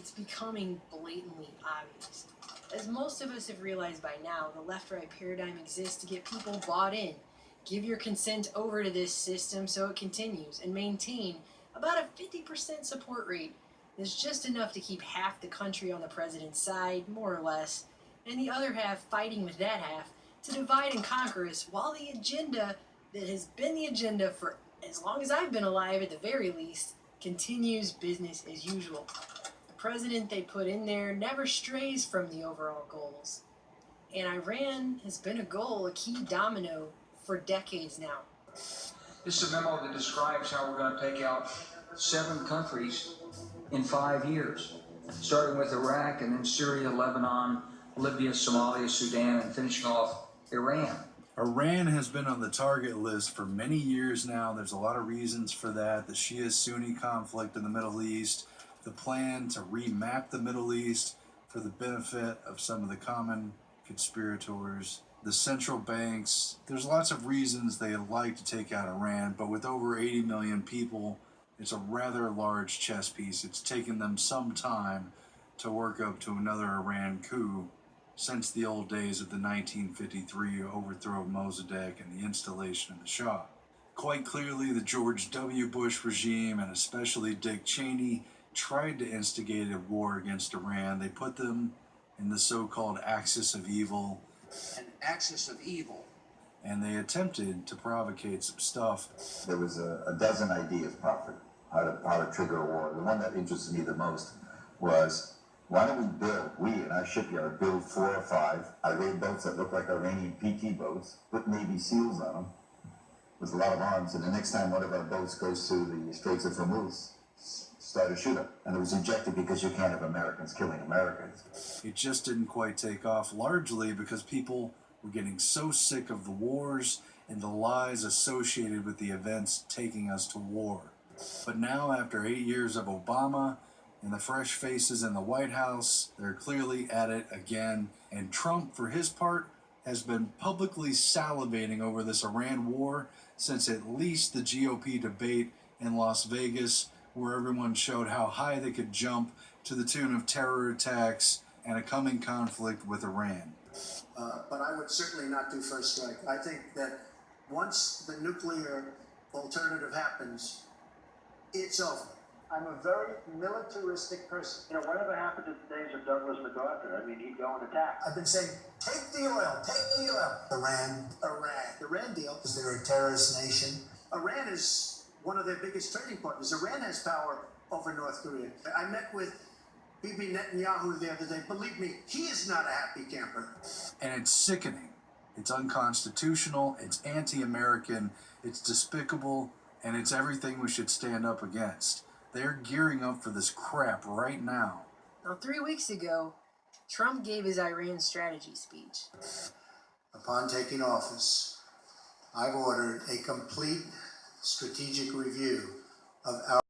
it's becoming blatantly obvious. As most of us have realized by now, the left-right paradigm exists to get people bought in. Give your consent over to this system so it continues, and maintain about a 50% support rate. That's just enough to keep half the country on the president's side, more or less, and the other half fighting with that half to divide and conquer us, while the agenda that has been the agenda for as long as I've been alive, at the very least, continues business as usual. The president they put in there never strays from the overall goals. And Iran has been a goal, a key domino, for decades now. This is a memo that describes how we're going to take out 7 countries in 5 years, starting with Iraq and then Syria, Lebanon, Libya, Somalia, Sudan, and finishing off Iran. Iran has been on the target list for many years now. There's a lot of reasons for that. The Shia-Sunni conflict in the Middle East, the plan to remap the Middle East for the benefit of some of the common conspirators, the central banks. There's lots of reasons they like to take out Iran, but with over 80 million people, it's a rather large chess piece. It's taken them some time to work up to another Iran coup since the old days of the 1953 overthrow of Mossadegh and the installation of the Shah. Quite clearly, the George W. Bush regime, and especially Dick Cheney, tried to instigate a war against Iran. They put them in the so-called axis of evil. An axis of evil. And they attempted to provocate some stuff. There was a dozen ideas proffered how to trigger a war. The one that interested me the most was, why don't we in our shipyard, build 4 or 5 Iranian boats that look like Iranian PT boats, put Navy SEALs on them, with a lot of arms, and the next time one of our boats goes to the Straits of Hormuz, start a shootout. And it was rejected because you can't have Americans killing Americans. It just didn't quite take off, largely because people were getting so sick of the wars and the lies associated with the events taking us to war. But now, after 8 years of Obama and the fresh faces in the White House, they're clearly at it again. And Trump, for his part, has been publicly salivating over this Iran war since at least the GOP debate in Las Vegas, where everyone showed how high they could jump to the tune of terror attacks and a coming conflict with Iran. But I would certainly not do first strike. I think that once the nuclear alternative happens, it's over. I'm a very militaristic person. You know, whatever happened to the days of Douglas MacArthur? I mean, he'd go and attack. I've been saying, take the oil, take the oil. Iran. The Iran deal. Is they're a terrorist nation. Iran is one of their biggest trading partners. Iran has power over North Korea. I met with Bibi Netanyahu the other day. Believe me, he is not a happy camper. And it's sickening. It's unconstitutional, it's anti-American, it's despicable, and it's everything we should stand up against. They're gearing up for this crap right now. Now, 3 weeks ago, Trump gave his Iran strategy speech. Upon taking office, I've ordered a complete strategic review of our